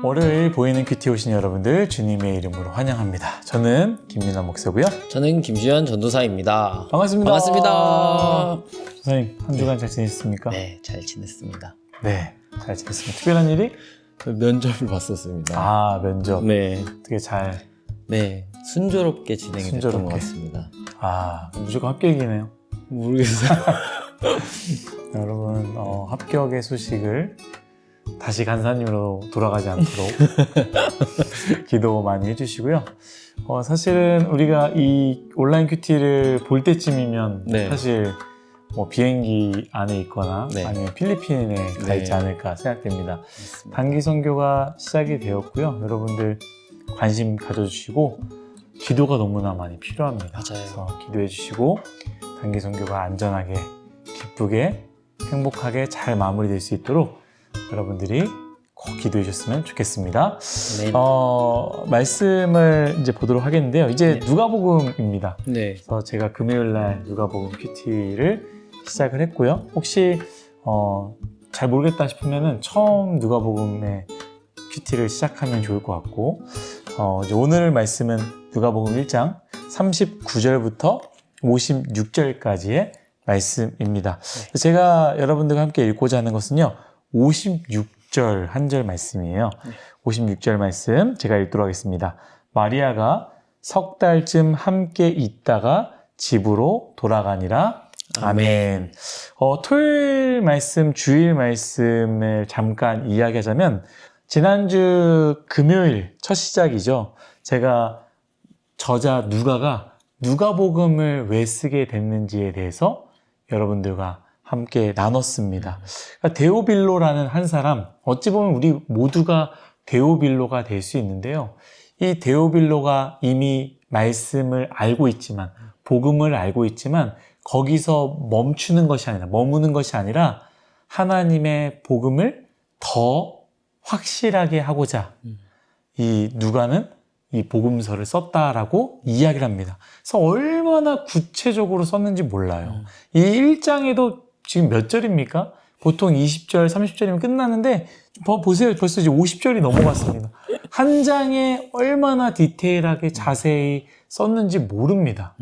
월요일 보이는 큐티 오신 여러분들 주님의 이름으로 환영합니다. 저는 김민아 목사고요. 저는 김주현 전도사입니다. 반갑습니다. 반갑습니다. 선생님 한 주간 잘 지냈습니까? 네, 잘 지냈습니다. 네, 잘 지냈습니다. 특별한 일이? 면접을 봤었습니다. 아, 면접. 네, 되게 잘. 네, 순조롭게 진행이 됐던 순조롭게. 것 같습니다. 아, 무조건 합격이네요. 모르겠어요. 여러분 합격의 소식을 다시 간사님으로 돌아가지 않도록 기도 많이 해주시고요. 사실은 우리가 이 온라인 큐티를 볼 때쯤이면 네. 사실 뭐 비행기 안에 있거나 네. 아니면 필리핀에 가 있지 네. 않을까 생각됩니다. 단기 선교가 시작이 되었고요. 여러분들 관심 가져주시고 기도가 너무나 많이 필요합니다. 맞아요. 그래서 기도해 주시고 단기 선교가 안전하게 기쁘게 행복하게 잘 마무리될 수 있도록 여러분들이 꼭 기도해 주셨으면 좋겠습니다. 네. 말씀을 이제 보도록 하겠는데요. 이제 네. 누가복음입니다. 네. 그래서 제가 금요일 날 누가복음 큐티를 시작을 했고요. 혹시 잘 모르겠다 싶으면은 처음 누가복음의 큐티를 시작하면 좋을 것 같고 이제 오늘 말씀은 누가복음 1장 39절부터 56절까지의 말씀입니다. 제가 여러분들과 함께 읽고자 하는 것은요. 56절 한 절 말씀이에요. 56절 말씀 제가 읽도록 하겠습니다. 마리아가 석 달쯤 함께 있다가 집으로 돌아가니라. 아멘. 토요일 말씀, 주일 말씀을 잠깐 이야기하자면 지난주 금요일 첫 시작이죠. 제가 저자 누가가 누가복음을 왜 쓰게 됐는지에 대해서 여러분들과 함께 나눴습니다. 그러니까 데오빌로라는 한 사람, 어찌 보면 우리 모두가 데오빌로가 될 수 있는데요. 이 데오빌로가 이미 말씀을 알고 있지만, 복음을 알고 있지만 거기서 멈추는 것이 아니라, 머무는 것이 아니라 하나님의 복음을 더 확실하게 하고자 이 누가는 이 복음서를 썼다라고 이야기를 합니다. 그래서 얼마나 구체적으로 썼는지 몰라요. 이 1장에도 지금 몇 절입니까? 보통 20절, 30절이면 끝나는데 보세요. 벌써 이제 50절이 넘어갔습니다. 한 장에 얼마나 디테일하게 자세히 썼는지 모릅니다.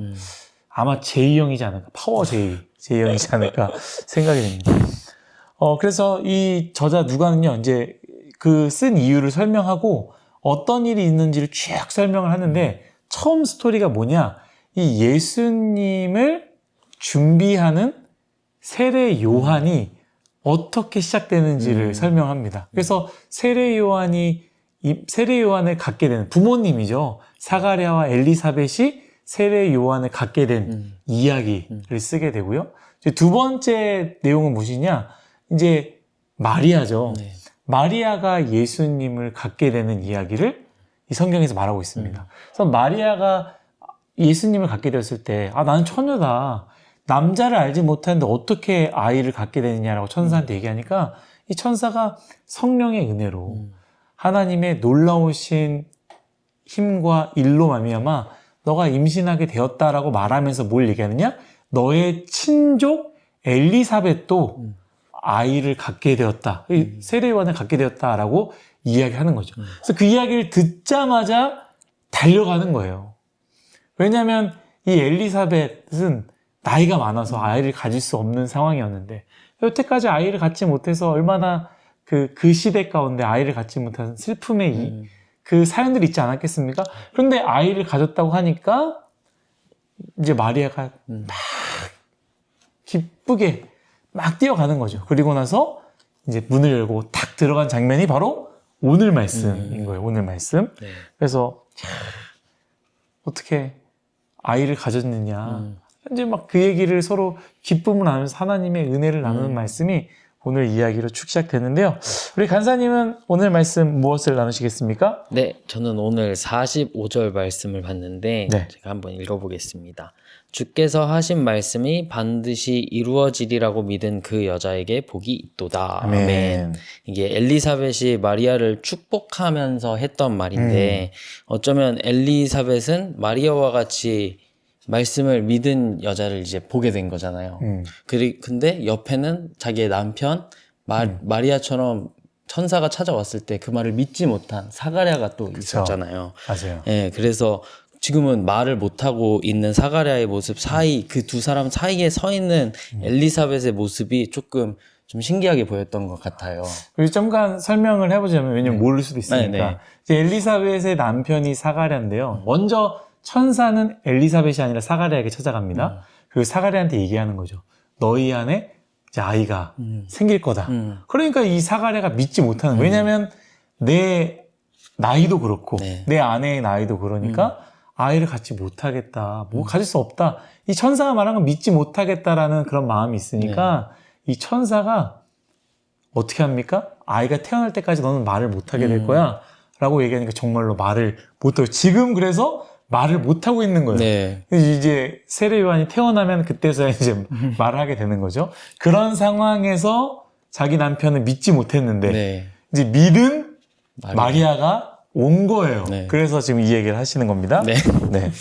아마 제2형이지 않을까, 파워 제2형이지 않을까 생각이 됩니다. 그래서 이 저자 누가는요, 이제 그 쓴 이유를 설명하고 어떤 일이 있는지를 쭉 설명을 하는데 처음 스토리가 뭐냐? 이 예수님을 준비하는 세례 요한이 어떻게 시작되는지를 설명합니다. 그래서 세례 요한을 갖게 되는 부모님이죠. 사가랴와 엘리사벳이 세례 요한을 갖게 된 이야기를 쓰게 되고요. 이제 두 번째 내용은 무엇이냐? 이제 마리아죠. 네. 마리아가 예수님을 갖게 되는 이야기를 이 성경에서 말하고 있습니다. 그래서 마리아가 예수님을 갖게 되었을 때, 나는 처녀다. 남자를 알지 못하는데 어떻게 아이를 갖게 되느냐라고 천사한테 얘기하니까 이 천사가 성령의 은혜로 하나님의 놀라우신 힘과 일로 말미암아 너가 임신하게 되었다라고 말하면서 뭘 얘기하느냐? 너의 친족 엘리사벳도 아이를 갖게 되었다. 세례요한을 갖게 되었다라고 이야기하는 거죠. 그래서 그 이야기를 듣자마자 달려가는 거예요. 왜냐하면 이 엘리사벳은 나이가 많아서 아이를 가질 수 없는 상황이었는데 여태까지 아이를 갖지 못해서 얼마나 그 시대 가운데 아이를 갖지 못한 슬픔의 그 사연들이 있지 않았겠습니까? 그런데 아이를 가졌다고 하니까 이제 마리아가 막 기쁘게 막 뛰어가는 거죠. 그리고 나서 이제 문을 열고 탁 들어간 장면이 바로 오늘 말씀인 거예요. 오늘 말씀. 네. 그래서 어떻게 아이를 가졌느냐. 이제 막 그 얘기를 서로 기쁨을 나누면서 하나님의 은혜를 나누는 말씀이 오늘 이야기로 쭉 시작되는데요. 우리 간사님은 오늘 말씀 무엇을 나누시겠습니까? 네, 저는 오늘 45절 말씀을 봤는데 네. 제가 한번 읽어보겠습니다. 주께서 하신 말씀이 반드시 이루어지리라고 믿은 그 여자에게 복이 있도다. 아멘. 이게 엘리사벳이 마리아를 축복하면서 했던 말인데 어쩌면 엘리사벳은 마리아와 같이 말씀을 믿은 여자를 이제 보게 된 거잖아요. 근데 옆에는 자기의 남편 마리아처럼 천사가 찾아왔을 때 그 말을 믿지 못한 사가랴가 또 있었잖아요. 맞아요. 예, 그래서 지금은 말을 못하고 있는 사가랴의 모습 사이, 그 두 사람 사이에 서 있는 엘리사벳의 모습이 조금 좀 신기하게 보였던 것 같아요. 그리고 잠깐 설명을 해보자면, 왜냐면 모를 수도 있으니까. 네. 이제 엘리사벳의 남편이 사가랴인데요. 먼저 천사는 엘리사벳이 아니라 사가랴에게 찾아갑니다. 그리고 사가랴한테 얘기하는 거죠. 너희 안에 이제 아이가 생길 거다. 그러니까 이 사가랴가 믿지 못하는 거예요. 왜냐면 내 나이도 그렇고 네. 내 아내의 나이도 그러니까 아이를 갖지 못하겠다. 뭐 가질 수 없다. 이 천사가 말한 건 믿지 못하겠다라는 그런 마음이 있으니까 이 천사가 어떻게 합니까? 아이가 태어날 때까지 너는 말을 못하게 될 거야 라고 얘기하니까 정말로 말을 못하고, 지금 그래서 말을 못하고 있는 거예요. 네. 이제 세례 요한이 태어나면 그때서야 이제 말을 하게 되는 거죠. 그런 상황에서 자기 남편은 믿지 못했는데 네. 이제 믿은 마리아가 온 거예요. 네. 그래서 지금 이 얘기를 하시는 겁니다. 네. 네.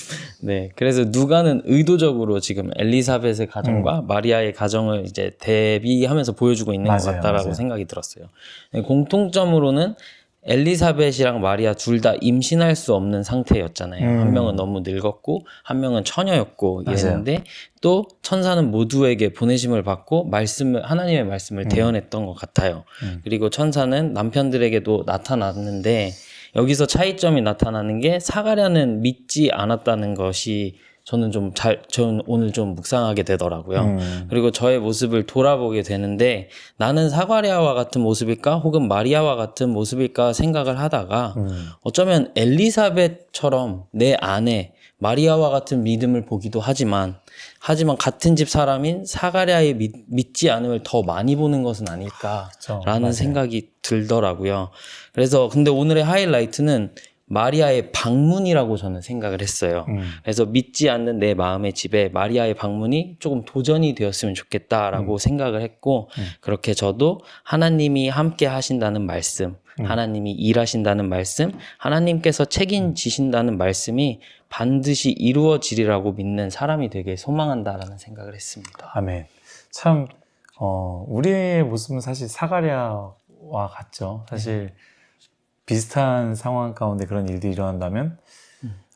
네. 그래서 누가는 의도적으로 지금 엘리사벳의 가정과 마리아의 가정을 이제 대비하면서 보여주고 있는 것 같다라고 맞아요. 생각이 들었어요. 네, 공통점으로는 엘리사벳이랑 마리아 둘 다 임신할 수 없는 상태였잖아요. 한 명은 너무 늙었고 한 명은 처녀였고 이랬는데 또 천사는 모두에게 보내심을 받고 하나님의 말씀을 대언했던 것 같아요. 그리고 천사는 남편들에게도 나타났는데 여기서 차이점이 나타나는 게 사가랴는 믿지 않았다는 것이 저는 오늘 좀 묵상하게 되더라고요. 그리고 저의 모습을 돌아보게 되는데 나는 사가랴와 같은 모습일까 혹은 마리아와 같은 모습일까 생각을 하다가 어쩌면 엘리사벳처럼 내 아내 마리아와 같은 믿음을 보기도 하지만 같은 집 사람인 사가랴의 믿지 않음을 더 많이 보는 것은 아닐까라는 생각이 들더라고요. 그래서 근데 오늘의 하이라이트는 마리아의 방문이라고 저는 생각을 했어요. 그래서 믿지 않는 내 마음의 집에 마리아의 방문이 조금 도전이 되었으면 좋겠다라고 생각을 했고 그렇게 저도 하나님이 함께 하신다는 말씀, 하나님이 일하신다는 말씀, 하나님께서 책임지신다는 말씀이 반드시 이루어지리라고 믿는 사람이 되게 소망한다라는 생각을 했습니다. 아멘. 참 우리의 모습은 사실 사가랴와 같죠. 사실 비슷한 상황 가운데 그런 일들이 일어난다면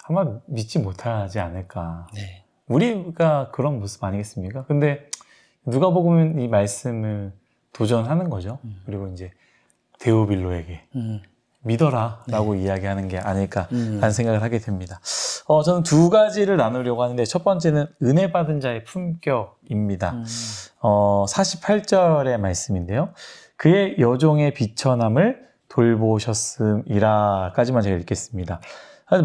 아마 믿지 못하지 않을까. 네. 우리가 그런 모습 아니겠습니까? 근데 누가복음은 이 말씀을 도전하는 거죠. 그리고 이제 데오빌로에게 믿어라 라고 이야기하는 게 아닐까 라는 생각을 하게 됩니다. 저는 두 가지를 나누려고 하는데 첫 번째는 은혜 받은 자의 품격입니다. 48절의 말씀인데요. 그의 여종의 비천함을 돌보셨음이라까지만 제가 읽겠습니다.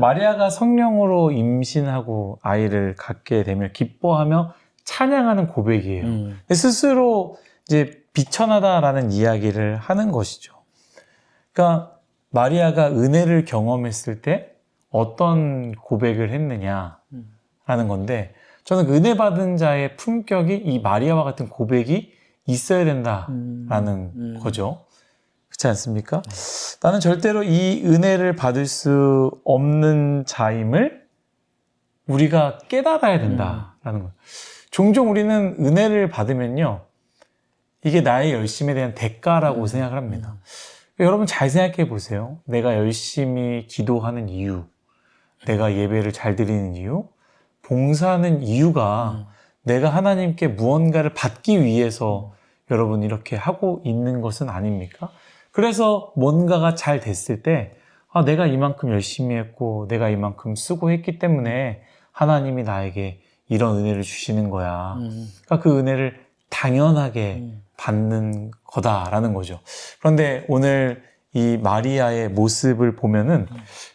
마리아가 성령으로 임신하고 아이를 갖게 되며 기뻐하며 찬양하는 고백이에요. 스스로 이제 비천하다라는 이야기를 하는 것이죠. 그러니까 마리아가 은혜를 경험했을 때 어떤 고백을 했느냐라는 건데, 저는 그 은혜 받은 자의 품격이 이 마리아와 같은 고백이 있어야 된다라는 거죠. 그렇지 않습니까? 나는 절대로 이 은혜를 받을 수 없는 자임을 우리가 깨달아야 된다라는 거예요. 종종 우리는 은혜를 받으면요, 이게 나의 열심에 대한 대가라고 생각을 합니다. 여러분 잘 생각해 보세요. 내가 열심히 기도하는 이유, 내가 예배를 잘 드리는 이유, 봉사하는 이유가 내가 하나님께 무언가를 받기 위해서 여러분 이렇게 하고 있는 것은 아닙니까? 그래서 뭔가가 잘 됐을 때 내가 이만큼 열심히 했고 내가 이만큼 수고했기 때문에 하나님이 나에게 이런 은혜를 주시는 거야. 그러니까 그 은혜를 당연하게 받는 거다라는 거죠. 그런데 오늘 이 마리아의 모습을 보면은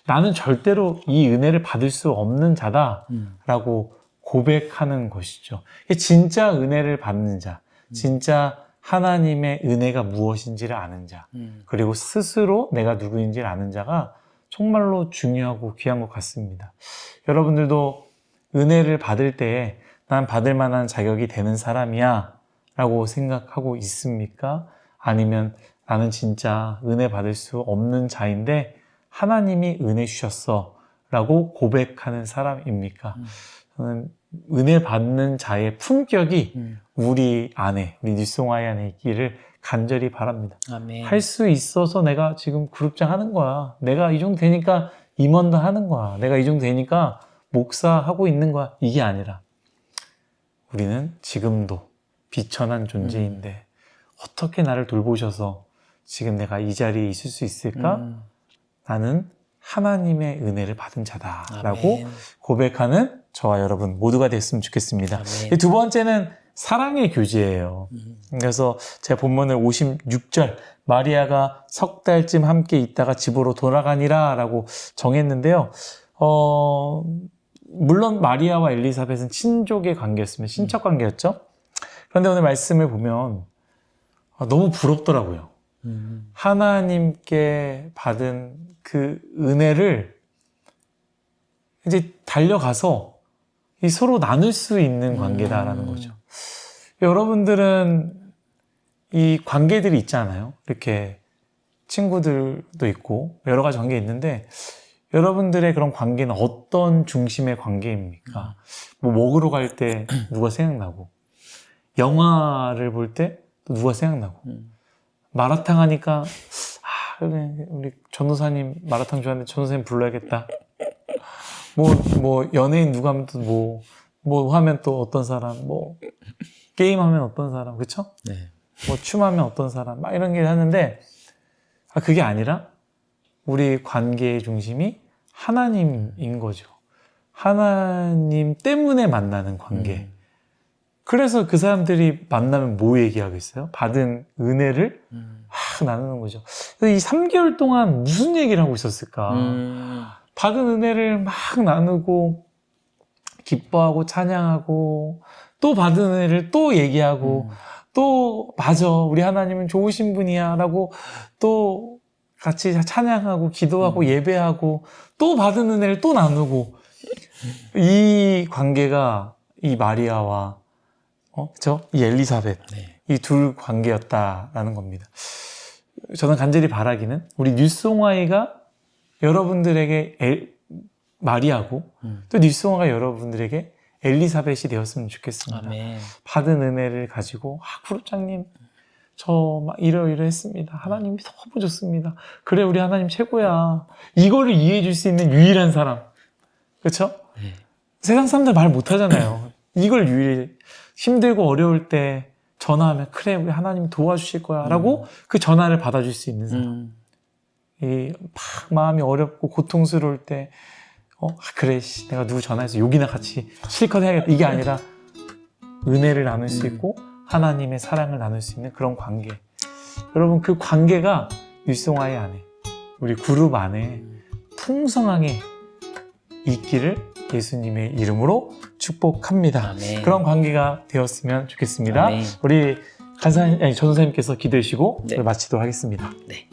나는 절대로 이 은혜를 받을 수 없는 자다라고 고백하는 것이죠. 진짜 은혜를 받는 자, 진짜 하나님의 은혜가 무엇인지를 아는 자, 그리고 스스로 내가 누구인지를 아는 자가 정말로 중요하고 귀한 것 같습니다. 여러분들도 은혜를 받을 때에 난 받을 만한 자격이 되는 사람이야 라고 생각하고 있습니까? 아니면 나는 진짜 은혜 받을 수 없는 자인데 하나님이 은혜 주셨어 라고 고백하는 사람입니까? 저는 은혜 받는 자의 품격이 우리 안에, 우리 뉴송아이 안에 있기를 간절히 바랍니다. 아멘. 할 수 있어서 내가 지금 그룹장 하는 거야. 내가 이 정도 되니까 임원도 하는 거야. 내가 이 정도 되니까 목사하고 있는 거야. 이게 아니라 우리는 지금도 비천한 존재인데 어떻게 나를 돌보셔서 지금 내가 이 자리에 있을 수 있을까? 나는 하나님의 은혜를 받은 자다라고 아멘. 고백하는 저와 여러분 모두가 됐으면 좋겠습니다. 아멘. 두 번째는 사랑의 교제예요. 그래서 제가 본문을 56절 마리아가 석 달쯤 함께 있다가 집으로 돌아가니라 라고 정했는데요. 물론 마리아와 엘리사벳은 친족의 관계였으면 친척 관계였죠. 그런데 오늘 말씀을 보면 너무 부럽더라고요. 하나님께 받은 그 은혜를 이제 달려가서 이 서로 나눌 수 있는 관계다라는 거죠. 여러분들은 이 관계들이 있잖아요. 이렇게 친구들도 있고 여러 가지 관계 있는데 여러분들의 그런 관계는 어떤 중심의 관계입니까? 뭐 먹으러 갈 때 누가 생각나고 영화를 볼 때 또 누가 생각나고 마라탕 하니까 그래, 우리 전도사님 마라탕 좋아하는데 전도사님 불러야겠다. 뭐 연예인 누가 하면 또 뭐 하면 또 어떤 사람, 뭐 게임 하면 어떤 사람, 그쵸? 네. 뭐 춤하면 어떤 사람, 막 이런 게 하는데 그게 아니라 우리 관계의 중심이 하나님인 거죠. 하나님 때문에 만나는 관계. 그래서 그 사람들이 만나면 뭐 얘기하겠어요? 받은 은혜를 나누는 거죠. 그래서 이 3개월 동안 무슨 얘기를 하고 있었을까? 받은 은혜를 막 나누고 기뻐하고 찬양하고 또 받은 은혜를 또 얘기하고 또 맞아 우리 하나님은 좋으신 분이야 라고 또 같이 찬양하고 기도하고 예배하고 또 받은 은혜를 또 나누고 이 관계가 이 마리아와 그쵸? 이 엘리사벳 네. 이 둘 관계였다라는 겁니다. 저는 간절히 바라기는 우리 뉴송아이가 여러분들에게 마리아고 또 뉴송아가 여러분들에게 엘리사벳이 되었으면 좋겠습니다. 아멘. 받은 은혜를 가지고 구루장님 저 막 이러이러했습니다. 하나님이 너무 좋습니다. 그래 우리 하나님 최고야. 이거를 이해해 줄 수 있는 유일한 사람. 그렇죠? 네. 세상 사람들 말 못하잖아요. 이걸 유일해. 힘들고 어려울 때 전화하면 그래 우리 하나님 도와주실 거야 라고 그 전화를 받아줄 수 있는 사람. 이 막 마음이 어렵고 고통스러울 때 그래 내가 누구 전화해서 욕이나 같이 실컷 해야겠다 이게 아니라 은혜를 나눌 수 있고 하나님의 사랑을 나눌 수 있는 그런 관계. 여러분 그 관계가 뉴송아이 안에 우리 그룹 안에 풍성하게 있기를 예수님의 이름으로 축복합니다. 아멘. 그런 관계가 되었으면 좋겠습니다. 아멘. 우리 전도사님께서 기도해 주시고 네. 마치도록 하겠습니다. 네.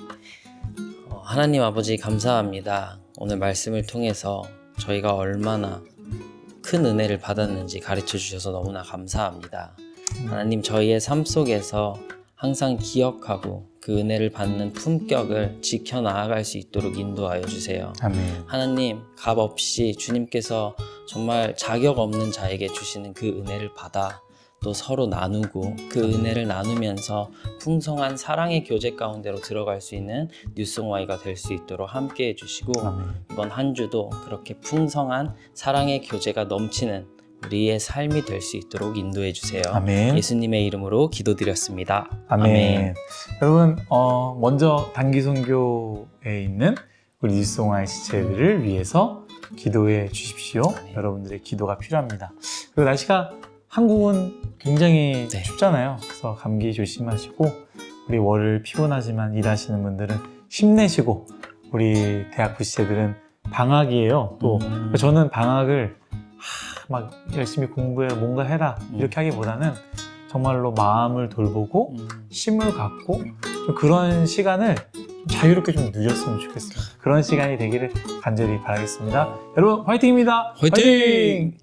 하나님 아버지 감사합니다. 오늘 말씀을 통해서 저희가 얼마나 큰 은혜를 받았는지 가르쳐 주셔서 너무나 감사합니다. 하나님 저희의 삶 속에서 항상 기억하고 그 은혜를 받는 품격을 지켜나아갈 수 있도록 인도하여 주세요. 아멘. 하나님 값없이 주님께서 정말 자격 없는 자에게 주시는 그 은혜를 받아 또 서로 나누고 그 은혜를 나누면서 풍성한 사랑의 교제 가운데로 들어갈 수 있는 뉴송아이가 될 수 있도록 함께 해주시고 아멘. 이번 한 주도 그렇게 풍성한 사랑의 교제가 넘치는 우리의 삶이 될 수 있도록 인도해 주세요. 아멘. 예수님의 이름으로 기도드렸습니다. 아멘. 여러분 먼저 단기 선교에 있는 우리 뉴송아이 지체들을 위해서 기도해 주십시오. 아멘. 여러분들의 기도가 필요합니다. 그리고 날씨가 한국은 굉장히 네. 춥잖아요. 그래서 감기 조심하시고 우리 월요일 피곤하지만 일하시는 분들은 힘내시고 우리 대학 부시체들은 방학이에요. 또 저는 방학을 막 열심히 공부해 뭔가 해라 이렇게 하기보다는 정말로 마음을 돌보고 힘을 갖고 좀 그런 시간을 좀 자유롭게 좀 누렸으면 좋겠습니다. 그런 시간이 되기를 간절히 바라겠습니다. 여러분 화이팅입니다. 화이팅!